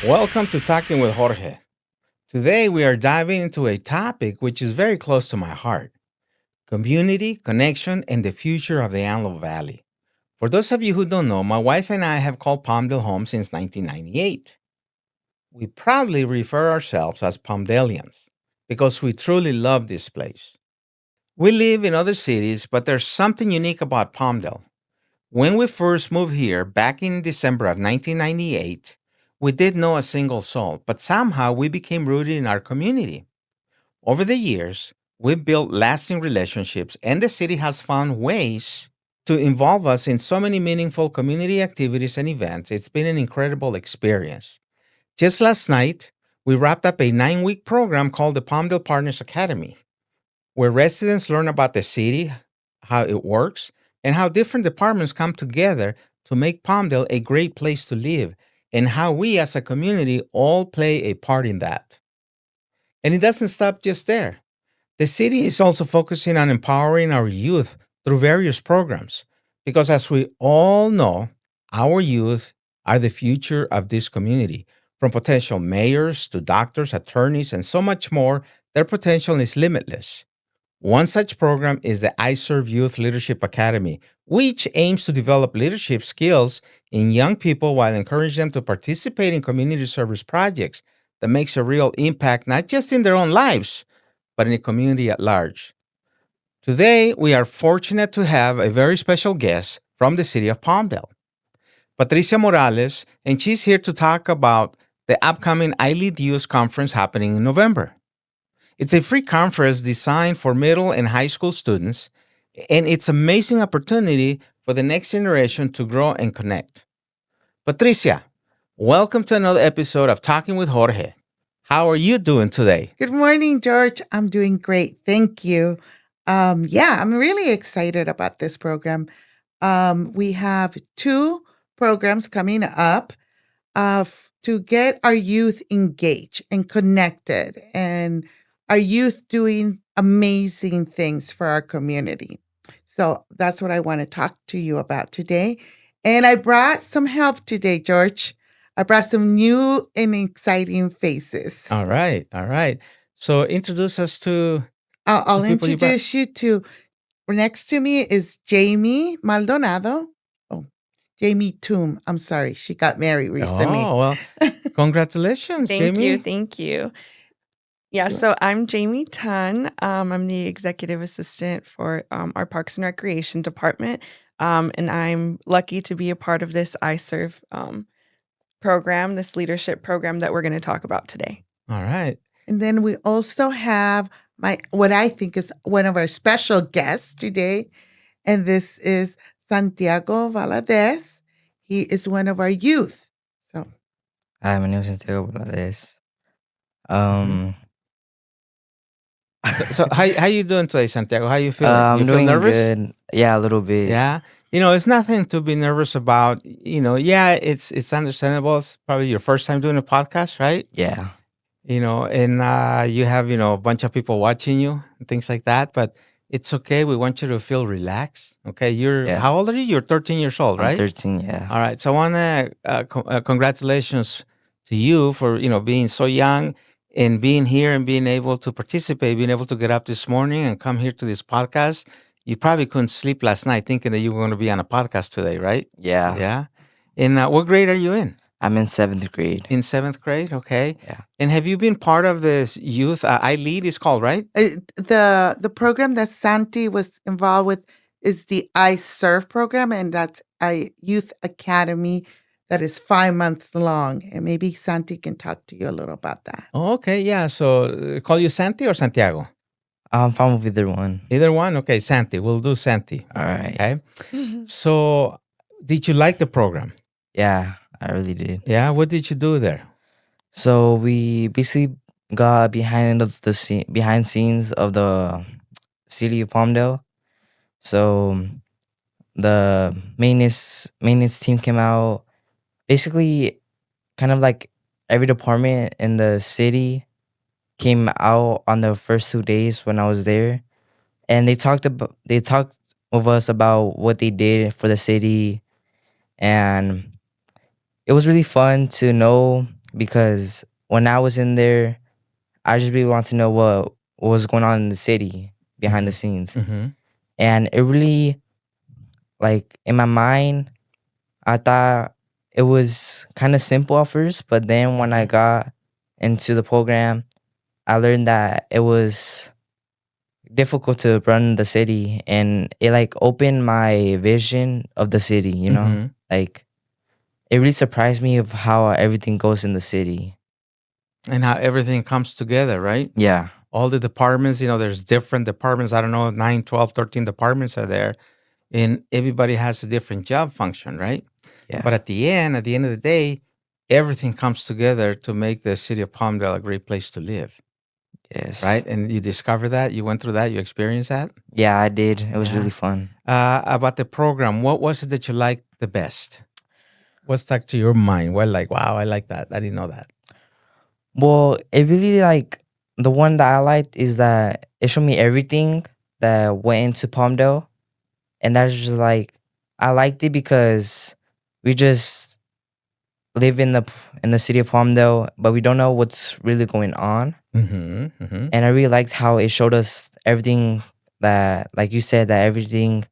Welcome to Talking with Jorge. Today we are diving into a topic which is very close to my heart: community, connection, and the future of the Antelope Valley. For those of you who don't know, my wife and I have called Palmdale home since 1998. We proudly refer ourselves as Palmdalians because we truly love this place. We live in other cities, but there's something unique about Palmdale. When we first moved here back in December of 1998, we didn't know a single soul, but somehow we became rooted in our community. Over the years, we've built lasting relationships, and the city has found ways to involve us in so many meaningful community activities and events. It's been an incredible experience. Just last night, we wrapped up a 9-week program called the Palmdale Partners Academy, where residents learn about the city, how it works, and how different departments come together to make Palmdale a great place to live, and how we as a community all play a part in that. And it doesn't stop just there. The city is also focusing on empowering our youth through various programs, because as we all know, our youth are the future of this community. From potential mayors to doctors, attorneys, and so much more, their potential is limitless. One such program is the iServe Youth Leadership Academy, which aims to develop leadership skills in young people while encouraging them to participate in community service projects that makes a real impact not just in their own lives, but in the community at large. Today, we are fortunate to have a very special guest from the city of Palmdale, Patricia Morales, and she's here to talk about the upcoming iLead Youth Conference happening in November. It's a free conference designed for middle and high school students, and it's an amazing opportunity for the next generation to grow and connect. Patricia, welcome to another episode of Talking with Jorge. How are you doing today? Good morning, George. I'm doing great. Thank you. I'm really excited about this program. We have two programs coming up to get our youth engaged and connected, and our youth doing amazing things for our community. So that's what I want to talk to you about today. And I brought some help today, George. I brought some new and exciting faces. All right, all right. So introduce us to I'll the people you brought. introduce you to, next to me is Jamie Maldonado. Oh, Jamie Toom. I'm sorry. She got married recently. Oh, well, congratulations, Thank you. Jamie. Thank you. Yeah, so I'm Jamie Tunn. I'm the executive assistant for our Parks and Recreation department. And I'm lucky to be a part of this iServe program, this leadership program that we're going to talk about today. All right. And then we also have what I think is one of our special guests today, and this is Santiago Valadez. He is one of our youth. So, Hi, my name is Santiago Morales. Um, So how you doing today, Santiago? How you feeling? I'm You feel doing nervous? good. Yeah, a little bit. Yeah. It's nothing to be nervous about. Yeah, it's understandable. It's probably your first time doing a podcast, right? Yeah. And you have, a bunch of people watching you and things like that, but it's okay. We want you to feel relaxed. Okay. Yeah. How old are you? You're 13 years old, I'm right? 13, yeah. All right. So I want to congratulations to you for, being so young and being here and being able to participate, being able to get up this morning and come here to this podcast. You probably couldn't sleep last night thinking that you were going to be on a podcast today, right? Yeah. Yeah. And what grade are you in? I'm in 7th grade. In 7th grade, okay. Yeah. And have you been part of this youth? iLead is called, right? the program that Santi was involved with is the iServe program, and that's a youth academy that is 5 months long. And maybe Santi can talk to you a little about that. Oh, okay, yeah. So call you Santi or Santiago? I'm fine with either one. Either one? Okay, Santi. We'll do Santi. All right. Okay. So did you like the program? Yeah, I really did. Yeah. What did you do there? So we basically got behind scenes of the city of Palmdale. So the maintenance team came out. Basically, kind of like every department in the city came out on the first 2 days when I was there, and they talked with us about what they did for the city, and it was really fun to know because when I was in there, I just really want to know what was going on in the city behind the scenes. Mm-hmm. And it really, like, in my mind, I thought it was kind of simple at first, but then when I got into the program, I learned that it was difficult to run the city, and it like opened my vision of the city, you know? Mm-hmm. Like, it really surprised me of how everything goes in the city. And how everything comes together, right? Yeah. All the departments, there's different departments. I don't know, 9, 12, 13 departments are there. And everybody has a different job function, right? But Yeah. at the end of the day, everything comes together to make the city of Palmdale a great place to live, Yes. right? And you discover that, you went through that, you experienced that. Yeah, I did. It was Yeah. really fun. About the program, what was it that you liked the best? What stuck to your mind? What, like, wow, I like that. I didn't know that. Well, it really, like, the one that I liked is that it showed me everything that went into Palmdale. And that's just like, I liked it because we just live in the city of Palmdale, but we don't know what's really going on. Mm-hmm. Mm-hmm. And I really liked how it showed us everything that, like you said, that everything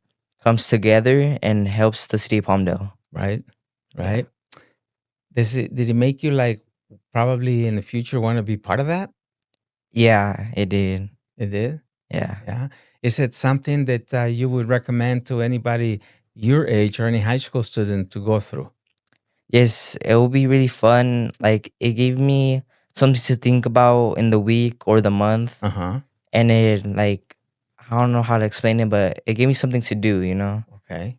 comes together and helps the city of Palmdale. Right. Yeah. Right. Did it make you, like, probably in the future want to be part of that? Yeah, it did. It did. Yeah. Yeah. Is it something that you would recommend to anybody your age or any high school student to go through? Yes, it will be really fun. Like, it gave me something to think about in the week or the month. Uh huh. And it, like, I don't know how to explain it, but it gave me something to do, you know? Okay.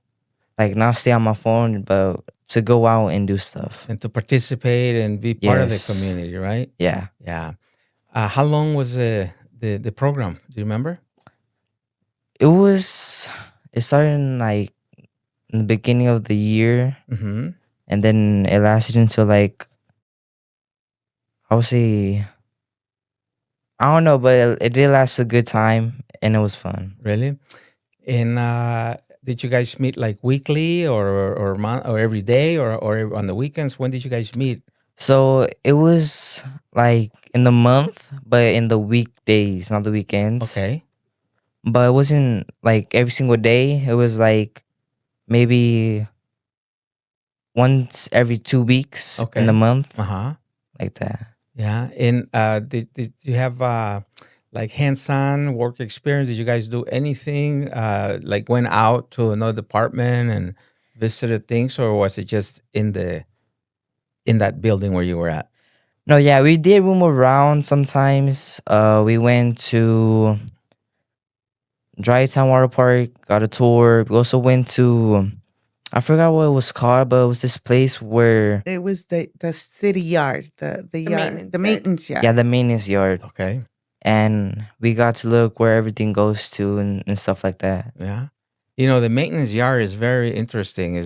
Like, not stay on my phone, but to go out and do stuff. And to participate and be part of the Yes. community, right? Yeah. Yeah. How long was the program? Do you remember? It started in, like, in the beginning of the year, Mm-hmm. and then it lasted until, like, I would say, I don't know, but it did last a good time, and it was fun. Really? And did you guys meet, like, weekly or month or every day or on the weekends? When did you guys meet? So it was like in the month, but in the weekdays, not the weekends. Okay. But it wasn't like every single day. It was like maybe once every 2 weeks in the Okay. month, Uh huh. like that. Yeah. And did you have like hands-on work experience? Did you guys do anything? Like, went out to another department and visited things, or was it just in that building where you were at? No, yeah, we did roam around sometimes. We went to Dry Town Water Park, got a tour. We also went to, I forgot what it was called, but it was this place where, It was the city yard, the yard, maintenance the yard. maintenance yard. yeah, the maintenance yard. Okay. And we got to look where everything goes to and stuff like that. Yeah. The maintenance yard is very interesting.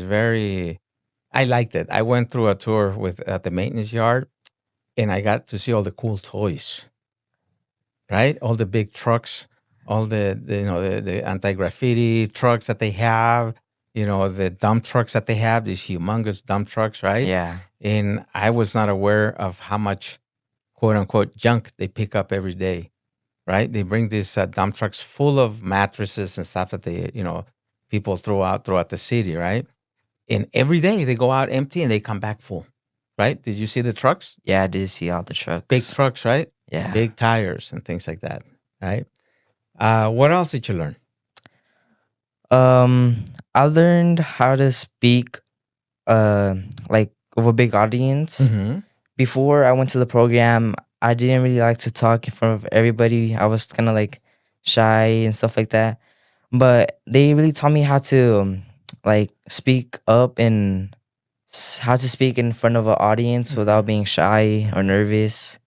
I liked it. I went through a tour at the maintenance yard, and I got to see all the cool toys, right? All the big trucks, all the anti-graffiti trucks that they have, the dump trucks that they have, these humongous dump trucks, right? Yeah. And I was not aware of how much quote unquote junk they pick up every day, right? They bring these dump trucks full of mattresses and stuff that people throw out throughout the city, right? And every day they go out empty and they come back full, right? Did you see the trucks? Yeah, I did see all the trucks. Big trucks, right? Yeah. Big tires and things like that, right? What else did you learn? I learned how to speak like of a big audience. Mm-hmm. Before I went to the program, I didn't really like to talk in front of everybody. I was kind of like shy and stuff like that. But they really taught me how to like speak up and how to speak in front of an audience without being shy or nervous.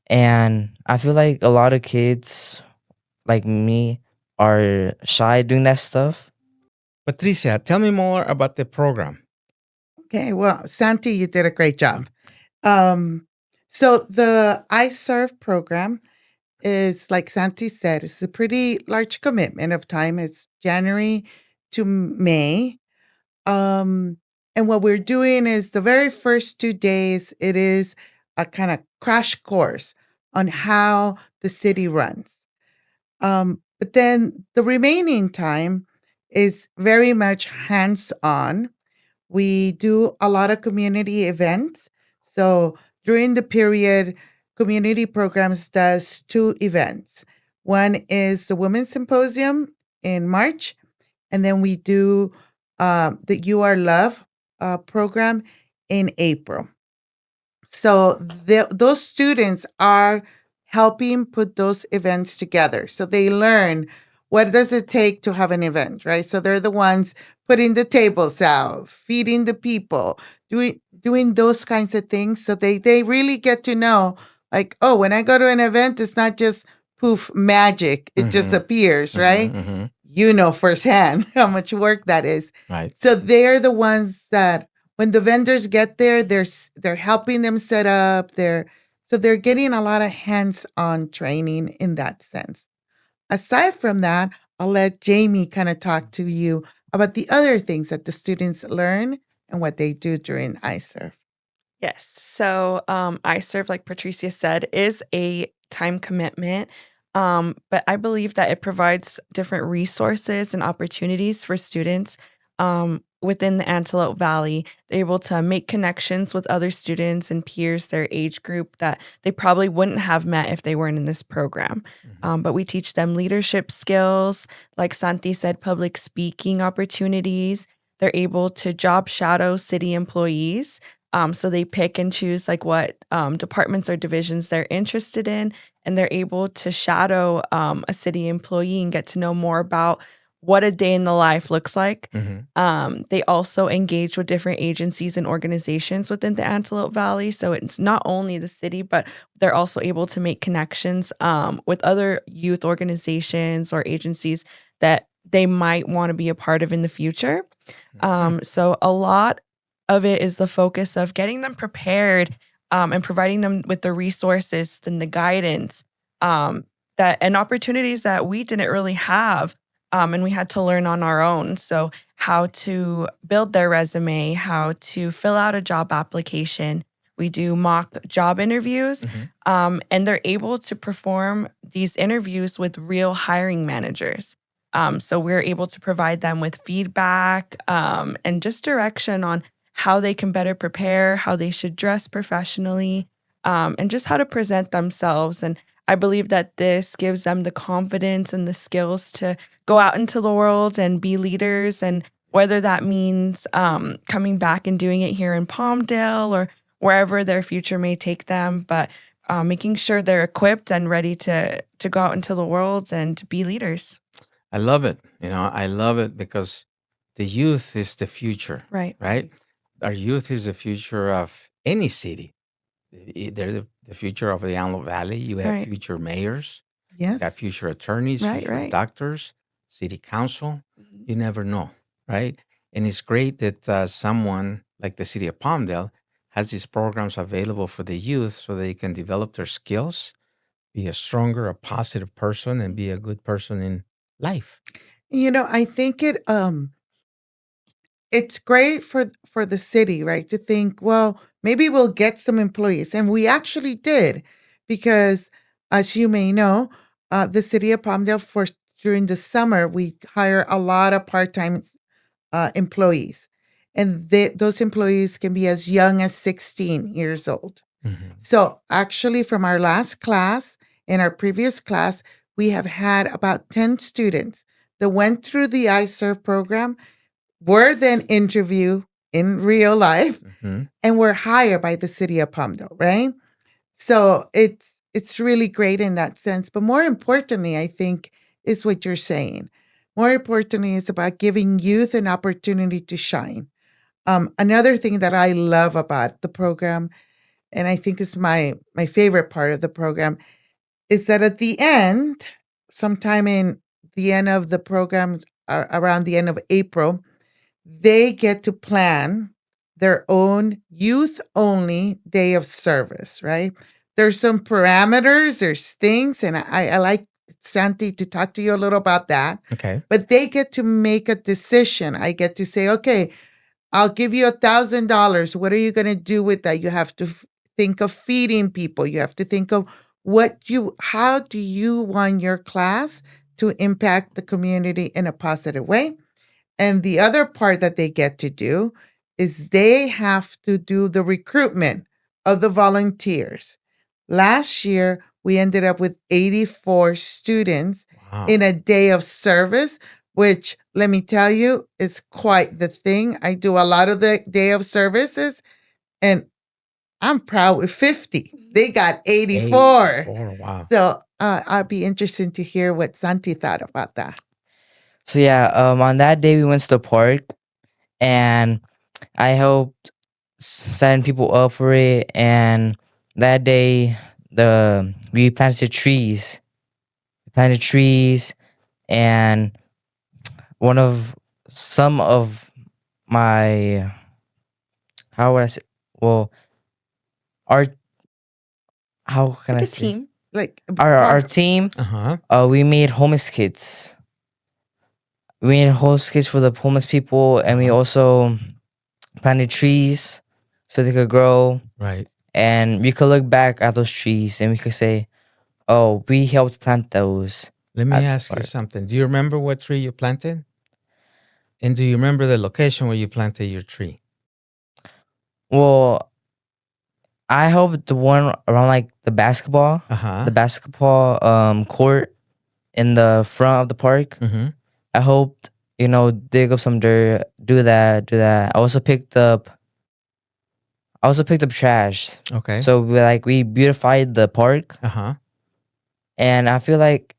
And I feel like a lot of kids like me are shy doing that stuff. Patricia, tell me more about the program. Okay, well, Santi, you did a great job. So the iServe program is, like Santi said, it's a pretty large commitment of time. It's January to May. Um, And what we're doing is the very first 2 days, it is a kind of crash course on how the city runs. But then the remaining time is very much hands on. We do a lot of community events. So during the period, community programs does 2 events. One is the Women's Symposium in March, and then we do the You Are Love program in April. So those students are helping put those events together. So they learn what does it take to have an event, right? So they're the ones putting the tables out, feeding the people, doing those kinds of things. So they really get to know, like, oh, when I go to an event, it's not just poof magic; it just appears, right? You know firsthand how much work that is. Right. So they're the ones that when the vendors get there, they're helping them set up. They're getting a lot of hands-on training in that sense. Aside from that, I'll let Jamie kind of talk to you about the other things that the students learn and what they do during iSurf. Yes. So iServe, like Patricia said, is a time commitment. But I believe that it provides different resources and opportunities for students within the Antelope Valley. They're able to make connections with other students and peers their age group that they probably wouldn't have met if they weren't in this program. But we teach them leadership skills, like Santi said, public speaking opportunities. They're able to job shadow city employees. So they pick and choose like what departments or divisions they're interested in, and they're able to shadow a city employee and get to know more about what a day in the life looks like. They also engage with different agencies and organizations within the Antelope Valley. So it's not only the city, but they're also able to make connections with other youth organizations or agencies that they might want to be a part of in the future. So a lot of it is the focus of getting them prepared and providing them with the resources and the guidance that and opportunities that we didn't really have. And we had to learn on our own. So how to build their resume, how to fill out a job application. We do mock job interviews, and they're able to perform these interviews with real hiring managers. So we're able to provide them with feedback and just direction on how they can better prepare, how they should dress professionally, and just how to present themselves. And I believe that this gives them the confidence and the skills to go out into the world and be leaders. And whether that means coming back and doing it here in Palmdale or wherever their future may take them, but making sure they're equipped and ready to go out into the world and to be leaders. I love it. I love it because the youth is the future, Right. right? Our youth is the future of any city. They're the future of the Antelope Valley. You have Right. future mayors, you got Yes. future attorneys, Right, future right. doctors, city council. You never know, right? And it's great that someone like the city of Palmdale has these programs available for the youth so they can develop their skills, be a stronger, a positive person, and be a good person in life. I think it's great for the city, right? To think, well, maybe we'll get some employees, and we actually did, because as you may know, the city of Palmdale for during the summer we hire a lot of part-time employees, and those employees can be as young as 16 years old. So actually, from our last class and our previous class, we have had about 10 students that went through the iServe program, were then interviewed in real life, and were hired by the city of Palmdale, right? So it's really great in that sense. But more importantly, I think, is what you're saying. More importantly, is about giving youth an opportunity to shine. Another thing that I love about the program, and I think is my favorite part of the program, is that at the end, sometime in the end of the program, around the end of April, they get to plan their own youth only day of service, right? There's some parameters, there's things, and I like Santi to talk to you a little about that. Okay. But they get to make a decision. I get to say, okay, I'll give you $1,000. What are you going to do with that? You have to think of feeding people. You have to think of how do you want your class to impact the community in a positive way? And the other part that they get to do is they have to do the recruitment of the volunteers. Last year, we ended up with 84 students Wow. in a day of service, which let me tell you is quite the thing. I do a lot of the day of services and I'm proud with 50. They got 84. 84. Wow. So I'd be interested to hear what Santi thought about that. So yeah, on that day we went to the park, and I helped sign people up for it. And that day, we planted trees. We planted trees, and one of some of my how would I say? Well, our how can Like I a say? team. Like Our team, Uh-huh. we made homeless kits. We made homeless kits for the homeless people, and we Uh-huh. also planted trees so they could grow. Right. And we could look back at those trees and we could say, "Oh, we helped plant those." Let me At the ask you park. something. Do you remember what tree you planted? And do you remember the location where you planted your tree? Well, I helped the one around like Uh-huh. the basketball court in the front of the park. Mm-hmm. I helped, dig up some dirt, do that. I also picked up trash. Okay. So we beautified the park, Uh-huh. and I feel like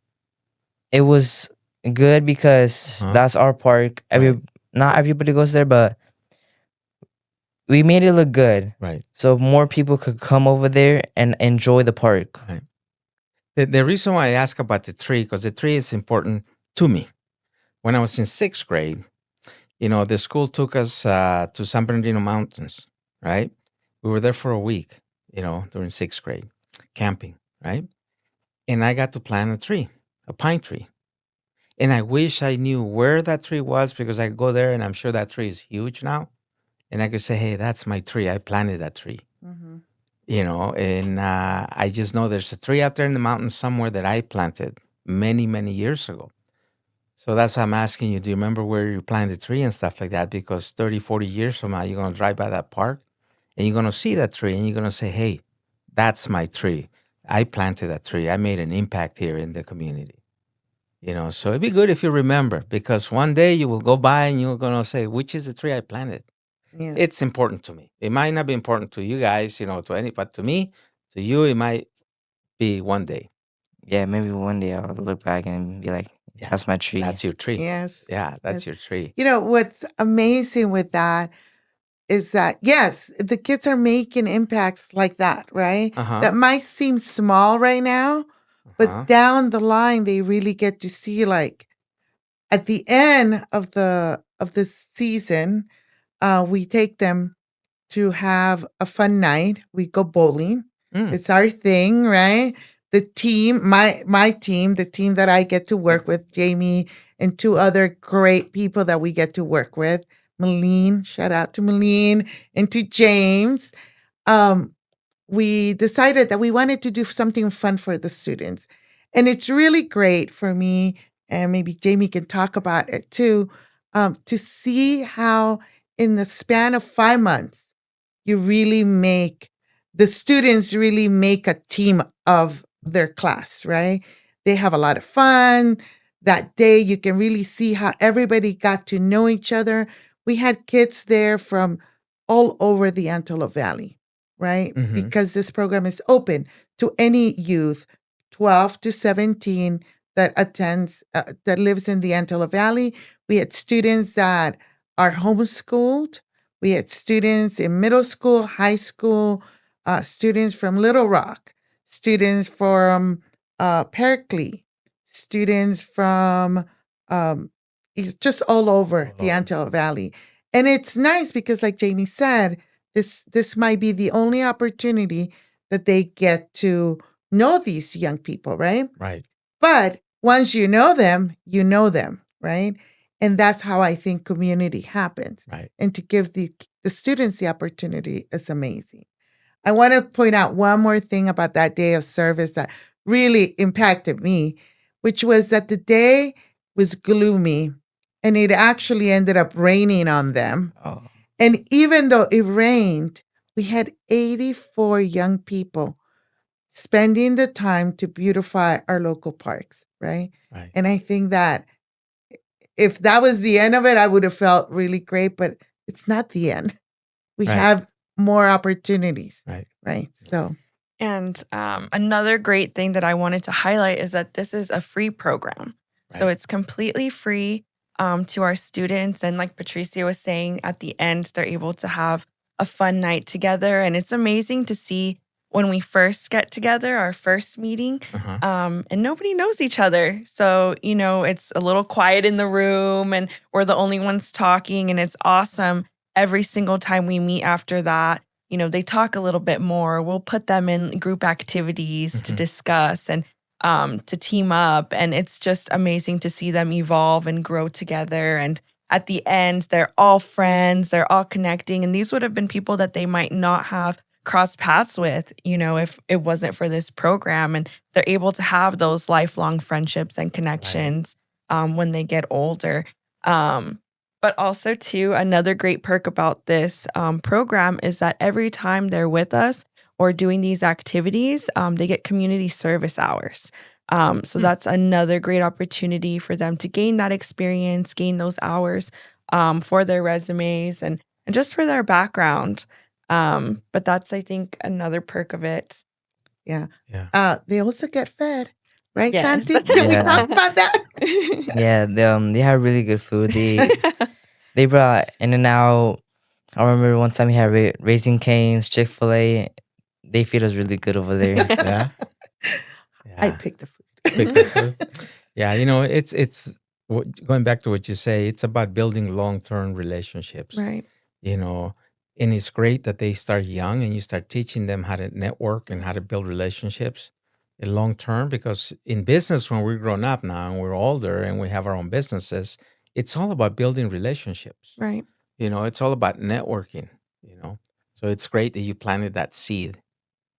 it was good because Uh-huh. that's our park. Right. Not everybody goes there, but we made it look good. Right. So more people could come over there and enjoy the park. Right. The reason why I ask about the tree, because the tree is important to me. When I was in 6th grade, the school took us to San Bernardino Mountains, right? We were there for a week, during 6th grade, camping, right? And I got to plant a tree, a pine tree. And I wish I knew where that tree was because I could go there and I'm sure that tree is huge now. And I could say, hey, that's my tree. I planted that tree, Mhm. and I just know there's a tree out there in the mountains somewhere that I planted many, many years ago. So that's why I'm asking you, do you remember where you planted the tree and stuff like that? Because 30, 40 years from now, you're going to drive by that park and you're going to see that tree and you're going to say, hey, that's my tree. I planted that tree. I made an impact here in the community. So it'd be good if you remember because one day you will go by and you're going to say, which is the tree I planted? Yeah. It's important to me. It might not be important to you guys, to any, but to me, to you, it might be one day. Yeah, maybe one day I'll look back and be like, Yeah. "That's my tree." That's your tree. Yes. Yeah, that's Yes. your tree. What's amazing with that is that, yes, the kids are making impacts like that, right? Uh-huh. That might seem small right now, but Uh-huh. down the line, they really get to see like at the end of the season, we take them to have a fun night. We go bowling. Mm. It's our thing, right? The team, my team, the team that I get to work with, Jamie and two other great people that we get to work with, Malene, shout out to Malene, and to James. Um, we decided that we wanted to do something fun for the students. And it's really great for me, and maybe Jamie can talk about it too, to see how in the span of 5 months, the students really make a team of their class, right? They have a lot of fun. That day, you can really see how everybody got to know each other. We had kids there from all over the Antelope Valley, right? Mhm. Because this program is open to any youth, 12 to 17, that lives in the Antelope Valley. We had students that are homeschooled. We had students in middle school, high school, students from Little Rock, students from Berkeley, students from it's just all over the Antelope Valley. And it's nice because, like Jamie said, this might be the only opportunity that they get to know these young people, right? Right. But once you know them, right? And that's how I think community happens. Right. And to give the students the opportunity is amazing. I want to point out one more thing about that day of service that really impacted me, which was that the day was gloomy and it actually ended up raining on them. Oh, And even though it rained, we had 84 young people spending the time to beautify our local parks, right? Right. And I think that if that was the end of it, I would have felt really great, but it's not the end. We Right. have more opportunities, Right. right? So, And another great thing that I wanted to highlight is that this is a free program. So Right. it's completely free to our students. And like Patricia was saying, at the end, they're able to have a fun night together. And it's amazing to see when we first get together, our first meeting, Uh-huh. and nobody knows each other. So, it's a little quiet in the room and we're the only ones talking. And it's awesome every single time we meet after that. They talk a little bit more. We'll put them in group activities to Mhm. discuss and to team up. And it's just amazing to see them evolve and grow together. And at the end, they're all friends, they're all connecting. And these would have been people that they might not have crossed paths with, if it wasn't for this program. And they're able to have those lifelong friendships and connections when they get older. But also, too, another great perk about this program is that every time they're with us or doing these activities, they get community service hours. So that's another great opportunity for them to gain that experience, gain those hours for their resumes and just for their background. But that's, I think, another perk of it. yeah. Yeah. They also get fed, right, Yes. Santi? Can we Yeah. talk about that? yeah. They have really good food. They brought In and Out. I remember one time we had Raising Cane's, Chick-fil-A. They feed us really good over there. Yeah. I Yeah. picked the food. Pick the food. Yeah, it's going back to what you say. It's about building long-term relationships. Right. And it's great that they start young and you start teaching them how to network and how to build relationships in long term. Because in business, when we're grown up now and we're older and we have our own businesses, it's all about building relationships. Right. It's all about networking. So it's great that you planted that seed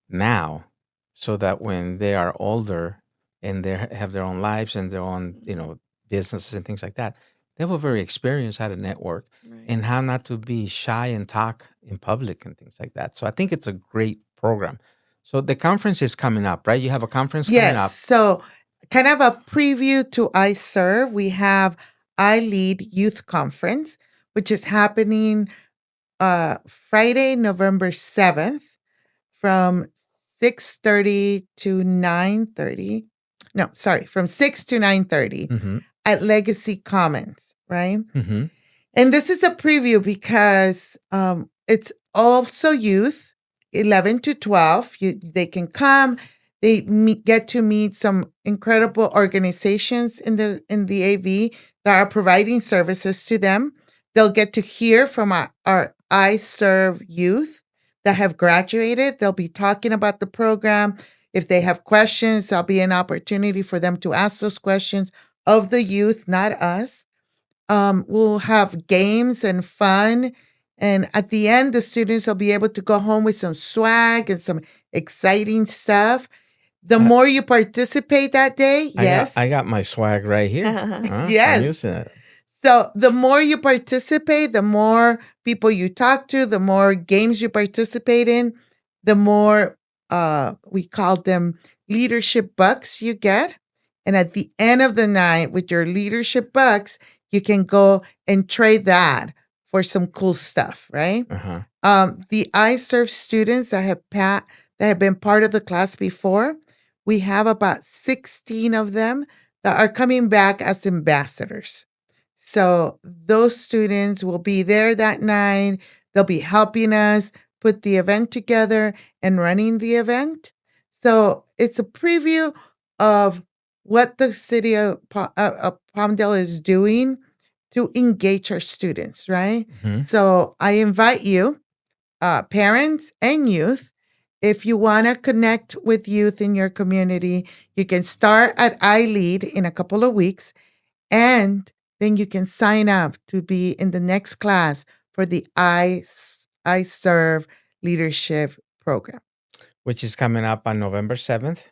now so that when they are older and they have their own lives and their own, businesses and things like that, they will very experience how to network Right. and how not to be shy and talk in public and things like that. So I think it's a great program. So the conference is coming up, right? You have a conference coming Yes. up. So, kind of a preview to I Serve, we have iLead Youth Conference, which is happening Friday, November 7th from 6:30 to 9:30. No, sorry, from 6 to 9:30 Mm-hmm. at Legacy Commons, right? Mm-hmm. And this is a preview because it's also youth, 11 to 12. They can come. They get to meet some incredible organizations in the AV that are providing services to them. They'll get to hear from our I Serve youth that have graduated. They'll be talking about the program. If they have questions, there'll be an opportunity for them to ask those questions of the youth, not us. We'll have games and fun. And at the end, the students will be able to go home with some swag and some exciting stuff. The more you participate that day, yes. I got my swag right here. Huh? Yes. I'm using it. So the more you participate, the more people you talk to, the more games you participate in, the more we call them leadership bucks you get. And at the end of the night, with your leadership bucks, you can go and trade that for some cool stuff, right? Uh-huh. The iServe students that have been part of the class before, we have about 16 of them that are coming back as ambassadors. So those students will be there that night. They'll be helping us put the event together and running the event. So it's a preview of what the city of Palmdale is doing to engage our students, right? Mhm. So I invite you, parents and youth, if you want to connect with youth in your community, you can start at iLead in a couple of weeks. And then you can sign up to be in the next class for the I Serve Leadership Program. Which is coming up on November 7th.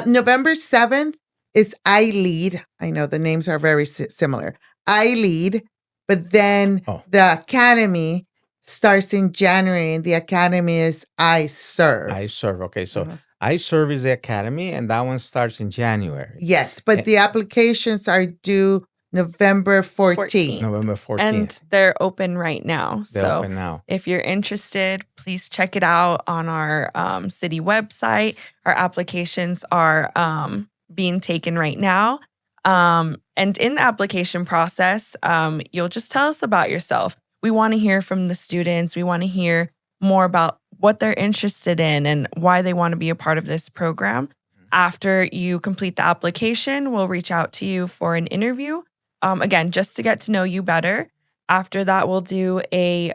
November 7th is iLead. I know the names are very similar. iLead, but then the academy starts in January, and the academy is I Serve. I Serve. Okay, so I Serve is the academy, and that one starts in January. Yes, but the applications are due November 14th. November 14th. And they're open right now. They're open now. If you're interested, please check it out on our city website. Our applications are being taken right now. And in the application process, you'll just tell us about yourself. We want to hear from the students. We want to hear more about what they're interested in and why they want to be a part of this program. After you complete the application, we'll reach out to you for an interview. Again, just to get to know you better. After that, we'll do a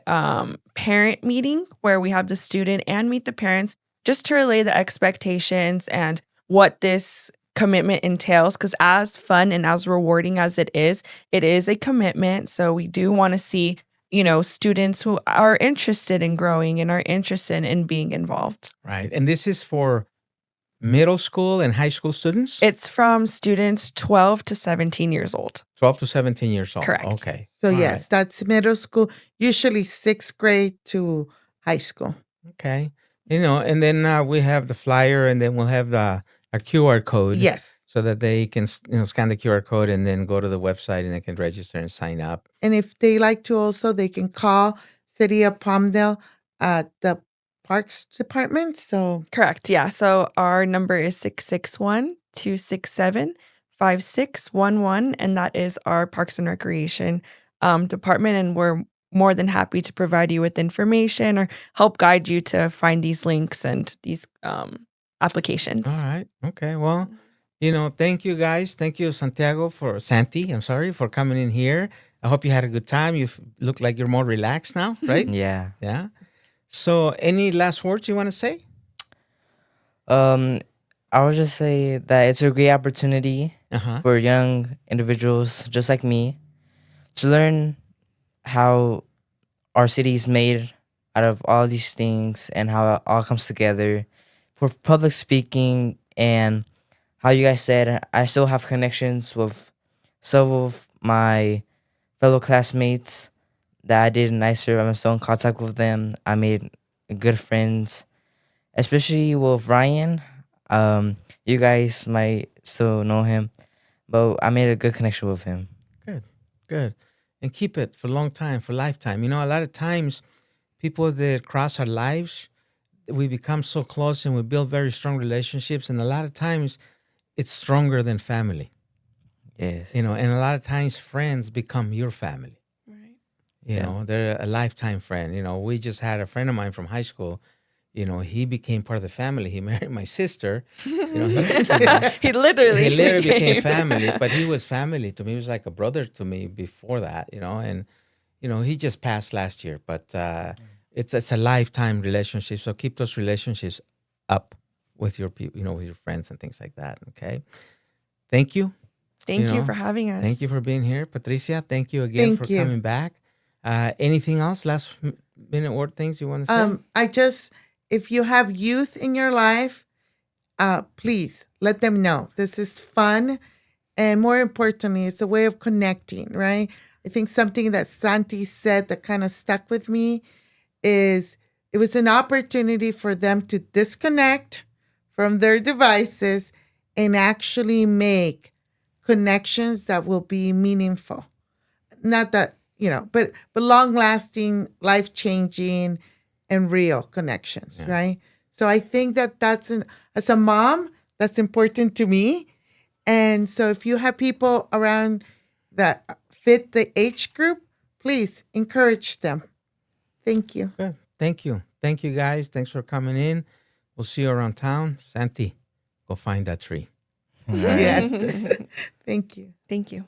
parent meeting where we have the student and meet the parents just to relay the expectations and what this commitment entails. Because as fun and as rewarding as it is a commitment. So we do want to see, students who are interested in growing and are interested in being involved. Right. And this is for middle school and high school students? It's from students 12 to 17 years old. 12 to 17 years old. Correct. Okay. So All yes, right. that's middle school, usually 6th grade to high school. Okay. And then we have the flyer, and then we'll have a QR code. Yes. So that they can scan the QR code and then go to the website and they can register and sign up. And if they like to also, they can call City of Palmdale at the Parks Department. So correct. Yeah. So our number is 661-267-5611. And that is our Parks and Recreation department. And we're more than happy to provide you with information or help guide you to find these links and these applications. All right. Okay. Well, thank you guys. Thank you, Santi, for coming in here. I hope you had a good time. You look like you're more relaxed now, right? Yeah. Yeah. So any last words you want to say? I would just say that it's a great opportunity for young individuals just like me to learn how our city is made out of all these things and how it all comes together for public speaking. And how you guys said, I still have connections with some of my fellow classmates that I did in ISER. I'm still in contact with them. I made good friends, especially with Ryan. You guys might still know him, but I made a good connection with him. Good. And keep it for a long time, for lifetime. A lot of times people that cross our lives, we become so close and we build very strong relationships. And a lot of times it's stronger than family. Yes. And a lot of times friends become your family. Right. They're a lifetime friend. We just had a friend of mine from high school. He became part of the family. He married my sister. He literally became family, but he was family to me. He was like a brother to me before that, and he just passed last year, but it's a lifetime relationship. So keep those relationships up with your people, with your friends and things like that. Okay. Thank you. Thank you for having us. Thank you for being here. Patricia, thank you again for coming back. Anything else? Last minute word things you want to say? If you have youth in your life, please let them know. This is fun. And more importantly, it's a way of connecting, right? I think something that Santi said that kind of stuck with me is it was an opportunity for them to disconnect from their devices and actually make connections that will be meaningful. Not that, but long-lasting, life-changing, and real connections, right? So I think that's as a mom, that's important to me. And so if you have people around that fit the age group, please encourage them. Thank you. Good. Thank you. Thank you, guys. Thanks for coming in. We'll see you around town. Santi, go find that tree. Yes. Thank you. Thank you.